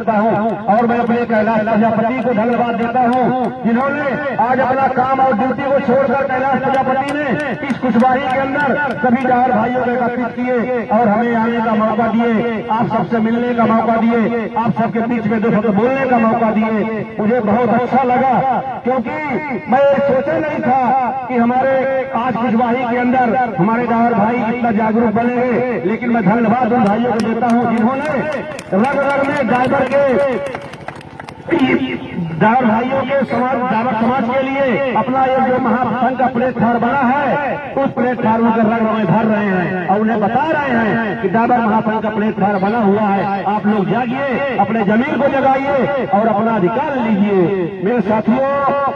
रखता हूँ और मैं अपने कैलाश प्रजापति को धन्यवाद देता हूँ जिन्होंने आज अपना काम और ड्यूटी को छोड़कर कैलाश प्रजापति ने इस खुशबाही के अंदर सभी डार भाइयों को एकत्रित किए और हमें आने का मौका दिए, आप सबसे मिलने का मौका दिए, आप सबके बीच में दो शब्द बोलने का मौका दिए। मुझे बहुत अच्छा लगा क्योंकि मैं सोचा नहीं था कि हमारे आज खुशबाही के अंदर हमारे डार भाई इतना जागरूक बनेंगे, लेकिन मैं धन्यवाद उन भाइयों को देता हूँ जिन्होंने रग रग में ड्राइवर के डार भाइयों के ड्राइवर समाज के लिए अपना ये जो महासंघ का प्लेटफॉर्म बना है उस प्लेटफॉर्म के रंग में भर रहे हैं और उन्हें बता रहे हैं कि ड्राइवर महासंघ का प्लेटफॉर्म बना हुआ है, आप लोग जागिए, अपने जमीन को जगाइए और अपना अधिकार लीजिए। मेरे साथियों,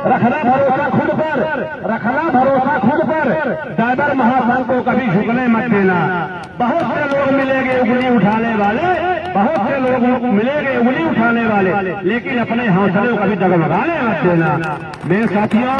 रखना भरोसा खुद पर, रखना भरोसा खुद पर, ड्राइवर महासंघ को कभी झुकने मत देना। बहुत से लोग मिलेंगे उंगली उठाने वाले, बहुत से लोग मिलेंगे उंगली उठाने वाले, लेकिन अपने हौसले को कभी डगमगाने मत देना। मेरे साथियों,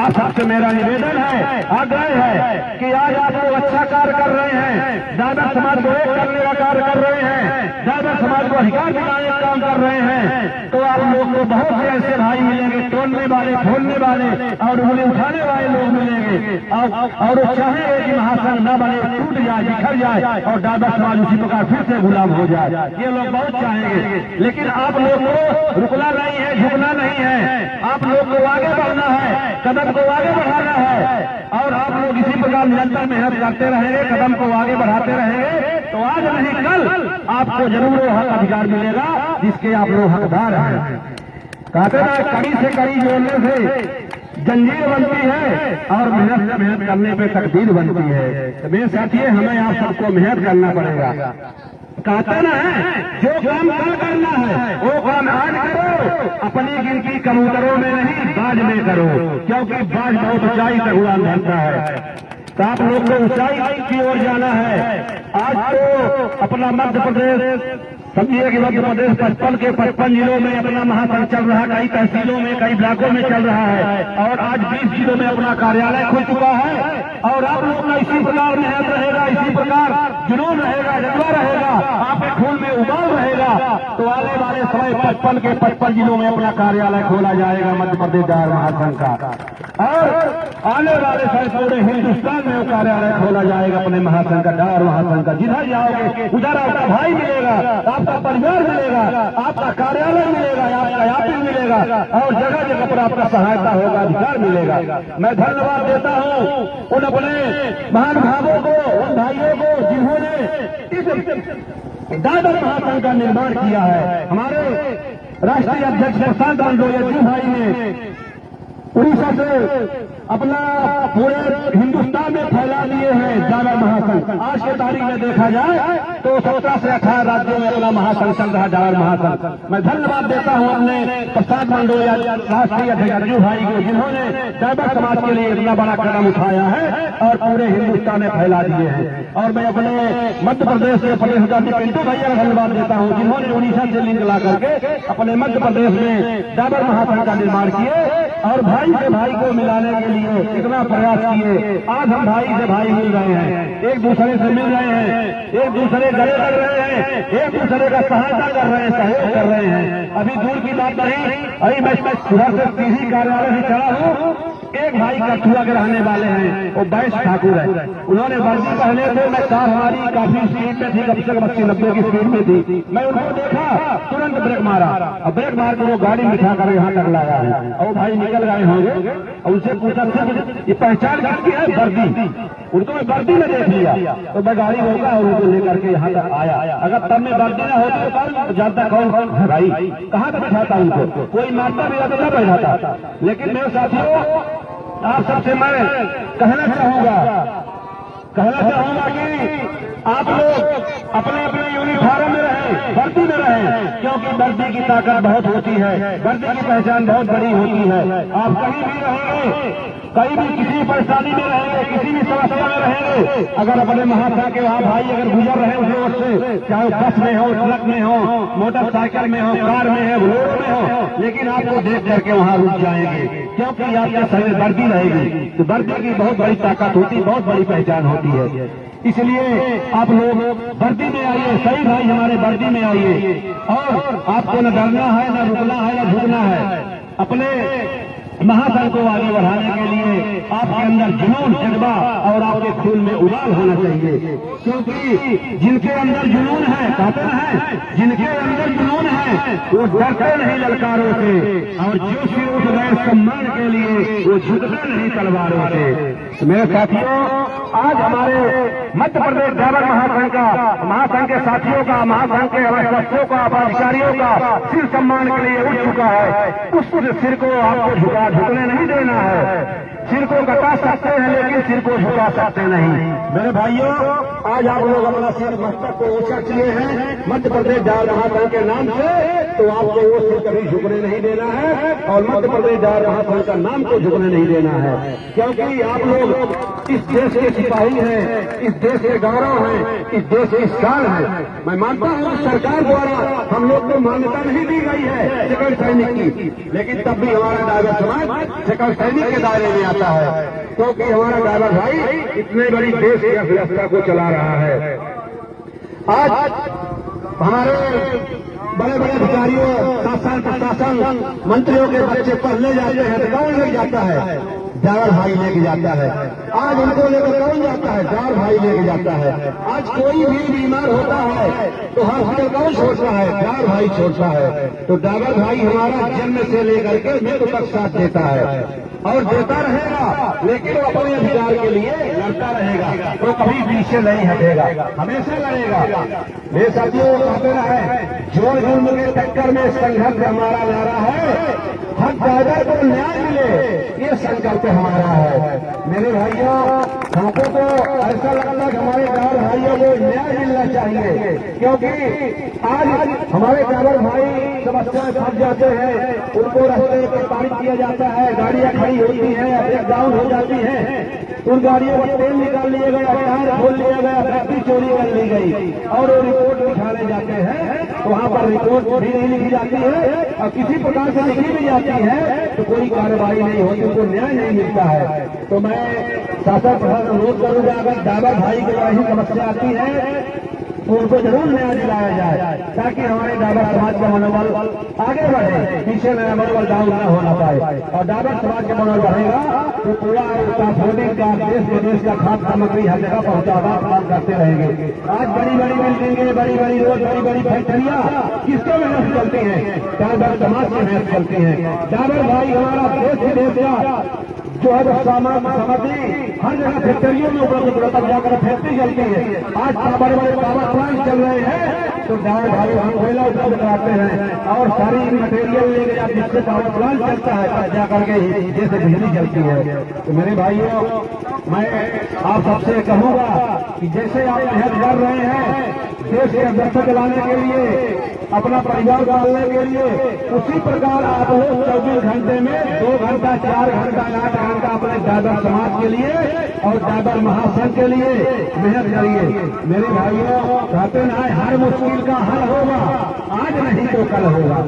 आप सबसे मेरा निवेदन है, आग्रह है कि आज आप लोग अच्छा कार्य कर रहे हैं, ड्राइवर समाज को एक करने का कार्य कर रहे हैं, ड्राइवर समाज को अधिकार दिलाने का काम कर रहे हैं, तो आप लोग को बहुत से ऐसे भाई मिलेंगे, तोड़ने वाले, फोड़ने वाले और उंगली उठाने वाले लोग मिलेंगे और वो चाहेंगे कि महासंघ न बने, टूट जाए, बिखर जाए और ड्राइवर समाज उसी प्रकार फिर से गुलाम हो जाए। ये लोग बहुत चाहेंगे, लेकिन आप लोग को रुकना नहीं है, झुकना नहीं है, आप लोग को आगे बढ़ना है, कदम को आगे बढ़ाना है और आप लोग इसी प्रकार निरंतर मेहनत करते रहेंगे, कदम को आगे बढ़ाते रहेंगे तो आज नहीं कल आपको जरूर वो हक अधिकार मिलेगा जिसके आप लोग हकदार हैं। कहते हैं कड़ी से कड़ी जोड़ने से जंजीर बनती है और मेहनत से मेहनत करने पे तकदीर बनती है। तो मेरे साथी, हमें आप सबको मेहनत करना पड़ेगा। कहते ना है जो काम कल करना है वो काम आज करो, अपनी गिनती कबूतरों में नहीं बाज में करो, क्योंकि बाज बहुत ऊंचाई तक उड़ान भरता है। तो आप लोग को ऊंचाई की ओर जाना है। आज तो अपना मध्य प्रदेश समझिए कि मध्य प्रदेश 55 जिलों में अपना महासंघ चल रहा है, कई तहसीलों में, कई ब्लॉकों में चल रहा है और आज 20 जिलों में अपना कार्यालय खुल चुका है और आप लोग का इसी प्रकार मेहनत रहेगा, इसी प्रकार जुनून रहेगा, जज्बा रहेगा, आपके खून में उबाल रहेगा तो आने वाले समय 55 जिलों में अपना कार्यालय खोला जाएगा मध्य प्रदेश डार महासंघ का और आने वाले समय पूरे हिंदुस्तान में वो कार्यालय खोला जाएगा अपने महासंघ का, डार महासंघ का। जिधर जाओगे उधर आपका भाई मिलेगा, आपका परिवार मिलेगा, आपका कार्यालय मिलेगा, आपका यात्री मिलेगा और जगह जगह पर आपका सहायता होगा, अधिकार मिलेगा। मैं धन्यवाद देता हूँ उन अपने महान भावों को, उन भाइयों को जिन्होंने इस ड्राइवर महासंघ का निर्माण किया है। हमारे राष्ट्रीय अध्यक्ष प्रशांत मंडोया भाई ने उड़ीसा से अपना पूरे हिंदुस्तान में फैला दिए हैं ड्राइवर महासंघ। आज के तारीख में देखा जाए तो 17 से 18 राज्यों में अपना महासंघ चल रहा है ड्राइवर महासंघ। मैं धन्यवाद देता हूं अपने प्रशांत मंडोया राष्ट्रीय अध्यक्ष भाई को जिन्होंने ड्राइवर समाज के लिए इतना बड़ा कदम उठाया है और पूरे हिंदुस्तान में फैला दिए हैं। और मैं अपने मध्य प्रदेश के प्रदेश अध्यक्ष पिंटू भैया का धन्यवाद देता हूं जिन्होंने उड़ीसा से लिंक ला करके अपने मध्य प्रदेश में ड्राइवर महासंघ का निर्माण किए और भाई से भाई को मिलाने के लिए इतना प्रयास किए। आज हम भाई से भाई मिल रहे हैं, एक दूसरे से मिल रहे हैं, एक दूसरे गले लग रहे हैं, एक दूसरे का सहायता कर रहे हैं, सहयोग कर रहे हैं। अभी दूर की बात नहीं, अभी मैं सुबह से सीधी कार्यालय से चला हूँ, एक भाई कठुआ के रहने वाले हैं, वो बैस ठाकुर है, उन्होंने वर्दी पहले थे, मैं कार हमारी काफी स्पीड में थी, कम से कम 80-90 की स्पीड में थी। मैं उनको देखा, तुरंत ब्रेक मारा और ब्रेक मार के वो गाड़ी बिठा कर यहाँ तक लाया है और वो भाई निकल गए होंगे और उनसे पूछा ये पहचान किसकी है? वर्दी। उनको मैं वर्दी में देख लिया तो मैं गाड़ी रोका और उनको लेकर के यहाँ तक आया। अगर तब में वर्दी न होती तो कौन जानता कौन है भाई, कहाँ तक बैठाता उनको, कोई मारता भी तो न बैठाता। लेकिन मेरे साथियों, आप सबसे मैं कहना चाहूंगा कि आप लोग अपने अपने यूनिफॉर्म में रहें, वर्दी में रहें, क्योंकि वर्दी की ताकत बहुत होती है, वर्दी की पहचान बहुत बड़ी होती है। आप कहीं भी रहेंगे, कहीं भी किसी परेशानी में रहेंगे, किसी भी समस्या में रहेंगे, अगर अपने महासंघ के वहाँ भाई अगर गुजर रहे उस रोड से, चाहे वो बस में हो, ट्रक में हो, मोटरसाइकिल में हो, कार में हो, बोलेरो में हो, लेकिन आपको देख करके वहाँ रुक जाएंगे क्योंकि आपके सर में वर्दी रहेगी। तो वर्दी की बहुत बड़ी ताकत होती है, बहुत बड़ी पहचान होती है। इसलिए आप लोग वर्दी में आइए, सही भाई हमारे वर्दी में आइए, और आपको न डरना है, न रुकना है, न झुकना है। अपने महासंघ को आगे बढ़ाने के लिए आपके अंदर जुनून, जज्बा और आपके खून में उबाल होना चाहिए, क्योंकि जिनके अंदर जुनून है, कहते हैं जिनके अंदर जुनून है वो डरते नहीं ललकारों से, और जो सिर उठ गए सम्मान के लिए वो झुकते नहीं तलवारों से। मेरे साथियों, आज हमारे मध्य प्रदेश ड्राइवर महासंघ के साथियों का, महासंघ के सदस्यों का, पदाधिकारियों का सिर सम्मान के लिए उठ चुका है। उस सिर को आपको झुकने नहीं देना है। सिर को कटा सकते हैं लेकिन सिर को झुका सकते नहीं। मेरे भाइयों, आज आप लोग अपना सिर मस्तक को ऊंचा किए हैं मध्य प्रदेश ड्राइवर महासंघ के नाम से, तो आपको वो सिर कभी झुकने नहीं देना है, और मध्य प्रदेश ड्राइवर महासंघ का नाम को झुकने नहीं देना है, क्योंकि आप लोग इस देश के सिपाही हैं, इस देश के गौरव हैं, इस देश की शान है। मैं मानता हूँ सरकार द्वारा हम लोग को मान्यता नहीं दी गई है सेकंड सैनिक की, लेकिन तब भी हमारा ड्राइवर समाज सेकंड सैनिक के दायरे में आता है, क्योंकि हमारा ड्राइवर भाई इतने बड़ी देश की अर्थव्यवस्था को चला रहा है। आज हमारे बड़े बड़े अधिकारियों, शासन प्रशासन मंत्रियों के बच्चे पढ़ने जाते हैं तो कौन लेके जाता है? ड्राइवर भाई लेके जाता है। आज उनको लेकर कौन जाता है? ड्राइवर भाई लेके जाता है। आज कोई भी बीमार होता है तो हॉस्पिटल कौन छोड़ता है? ड्राइवर भाई छोड़ता है। तो ड्राइवर भाई हमारा जन्म से लेकर के मृत्यु तक साथ देता है और देता रहेगा, लेकिन वो अपने अधिकार के लिए लड़ता रहेगा, वो कभी पीछे नहीं हटेगा, हमेशा लड़ेगा। मेरे साथियों, कहते रहे जोर जुल्म के टक्कर में संघर्ष हमारा नारा है, हर ड्राइवर को न्याय मिले ये संकल्प हमारा है। मेरे भाइयों, हमको तो ऐसा लगता है कि हमारे ड्राइवर भाइयों को न्याय मिलना चाहिए, क्योंकि आज हमारे ड्राइवर भाई समस्याएं फंस जाते हैं, उनको रास्ते पर पारित किया जाता है, गाड़ियां खड़ी होती है, ब्रेकडाउन हो जाती है, उन गाड़ियों का तेल निकाल लिया गया, टायर खोल लिया गया, बैटरी चोरी कर ली गई, और वो रिपोर्ट दिखाने जाते हैं तो वहाँ पर रिपोर्ट भी नहीं लिखी जाती है, और किसी प्रकार से लिखी भी जाती है तो कोई कार्रवाई नहीं होती, उनको न्याय नहीं मिलता है। तो मैं शासन प्रशासन अनुरोध करूंगा, अगर ड्राइवर भाई की ऐसी समस्या आती है तो उनको जरूर न्याय दिलाया जाए, ताकि हमारे ड्राइवर समाज का मनोबल आगे बढ़े, पीछे में मनोबल डाउन न होना पाए, और ड्राइवर समाज का मनोबल बढ़ेगा तो पूरा ट्रांसपोर्टिंग का देश विदेश का खाद्य सामग्री हर जगह पहुंचाना काम करते रहेंगे। आज बड़ी बड़ी बिल्डिंगें, बड़ी बड़ी रोड, बड़ी बड़ी फैक्ट्रियां किसके मेहनत चलती हैं? ड्राइवर समाज की मेहनत चलती है। ड्राइवर भाई हमारा देश विदेश का जो है वो सामग्री हर जगह फैक्ट्रियों में उपलब्ध तब जाकर फैक्ट्री चलती है। आज बड़े बड़े पावर प्लांट चल रहे हैं तो ड्राइवर भाई हम कोयला उपलब्ध कराते हैं, और सारी मटेरियल लेके आप जिससे पावर प्लांट चलता है तब जाकर के जैसे बिजली चलती है। तो मेरे भाइयों, मैं आप सबसे कहूंगा कि जैसे आप मेहनत कर रहे हैं देश के अध्यक्ष चलाने के लिए, अपना परिवार पालने के लिए, उसी प्रकार आप लोग 24 घंटे में 2 घंटा, 4 घंटा, 8 घंटा अपने ड्राइवर समाज के लिए और ड्राइवर महासंघ के लिए मेहनत करिए। मेरे भाइयों, कहते ना हर मुश्किल का हल होगा, आज नहीं तो कल होगा।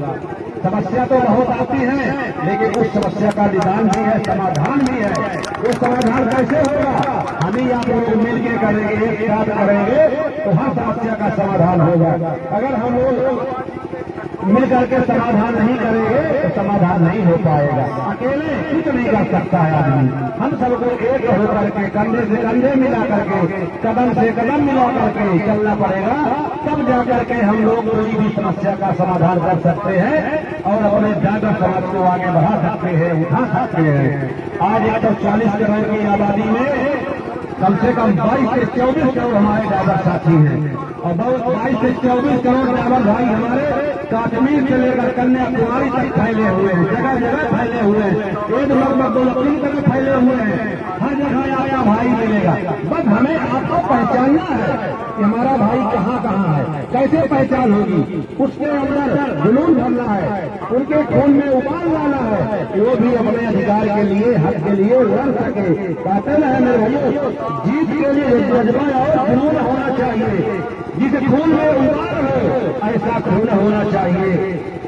समस्या तो बहुत आती है, लेकिन उस समस्या का निदान भी है, समाधान भी है। वो समाधान कैसे होगा? हम ही आप लोग मिलकर करेंगे, एक साथ करेंगे तो हर समस्या का समाधान होगा। अगर हम लोग मिलकर के समाधान नहीं करेंगे तो समाधान नहीं हो पाएगा। अकेले कुछ नहीं कर सकता है आदमी, हम सबको एक होकर के कंधे से कंधे मिला करके, कदम से कदम मिला करके चलना पड़ेगा, तब जाकर के हम लोग कोई भी समस्या का समाधान कर सकते हैं और अपने ड्राइवर समाज को आगे बढ़ा सकते हैं, उठा सकते हैं। आज 140 करोड़ की आबादी में कम से कम 22 से 24 करोड़ हमारे ड्राइवर साथी हैं, और 22 से 24 करोड़ ड्राइवर भाई हमारे कश्मीर से लेकर कन्याकुमारी तक फैले हुए हैं, जगह जगह फैले हुए हैं, एक लगभग 2-3 तक फैले हुए हैं। हर जगह आपका भाई मिलेगा, बस हमें आपको पहचानना है कि हमारा भाई कहाँ कहाँ है। कैसे पहचान होगी? उसके अंदर जुनून भरना है, उनके खून में उबाल लाना है, वो भी अपने अधिकार के लिए, हक के लिए लड़ सके। कहते हैं मेरे भाइयों, जीत के लिए जज्बा और जुनून होना चाहिए, जिस खून में उबाल हो ऐसा खून होना चाहिए।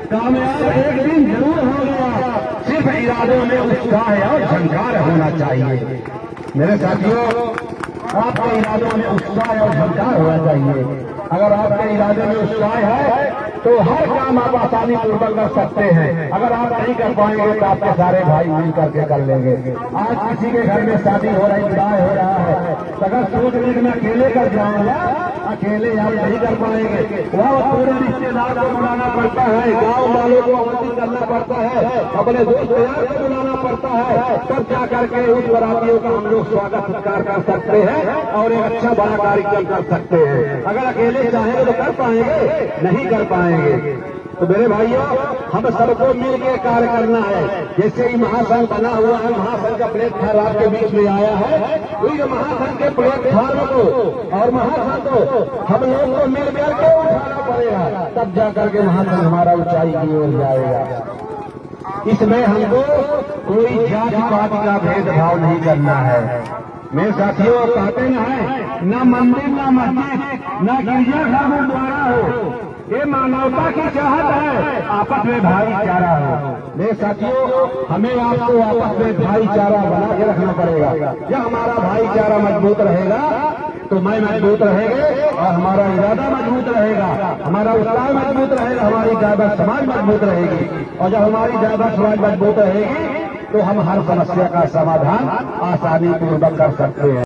कामयाब एक दिन जरूर होगा, सिर्फ इरादों में उत्साह और झंकार होना चाहिए। मेरे साथियों, आपके इरादों में उत्साह और झंकार होना चाहिए। अगर आपके इरादे में उत्साह है तो हर काम आप आसानी पूर्वक कर सकते हैं। अगर आप नहीं कर पाएंगे तो आपके सारे भाई मिल करके कर लेंगे। आज किसी के घर में शादी हो रही, विवाह हो रहा है, तो अगर सोच लें कि मैं अकेले कर जाऊंगा, अकेले आप नहीं कर पाएंगे। वह पूरे रिश्तेदार को बुलाना पड़ता है, गांव वालों को आमंत्रित करना पड़ता है, अपने दोस्त यार को बुलाना पड़ता है, तब जा करके उस बरातियों का हम लोग स्वागत सत्कार कर सकते हैं और एक अच्छा बड़ा कार्यक्रम कर सकते हैं। अगर अकेले चाहेंगे तो कर पाएंगे, नहीं कर पाएंगे। तो मेरे भाइयों, हम सबको मिल के कार्य करना है। जैसे ही महासंघ बना हुआ है, महासंघ का प्लेटफार्म आपके बीच में आया है, तो ये महासंघ के प्लेटफार्म को और महासंघ को हम लोग को मिल करके उठाना पड़ेगा, तब जाकर के महासंघ हमारा ऊंचाई की ओर जाएगा। इसमें हमको कोई जाति पाति का भेदभाव नहीं करना है। मेरे साथियों, कहते न है, न मंदिर न मस्जिद न गिरजाघर गुरुद्वारा हो, ये मानवता की चाहत है, आपस में भाईचारा हो। मेरे साथियों, हमें आपको आपस में भाईचारा बना के रखना पड़ेगा। जब हमारा भाईचारा मजबूत रहेगा तो मैं मजबूत रहेंगे और हमारा इरादा मजबूत रहेगा, हमारा उत्साह मजबूत रहेगा, हमारी जायदाद समाज मजबूत रहेगी। और जब हमारी जायदाद समाज मजबूत रहेगी तो हम हर समस्या का समाधान आसानी पूर्वक कर सकते हैं।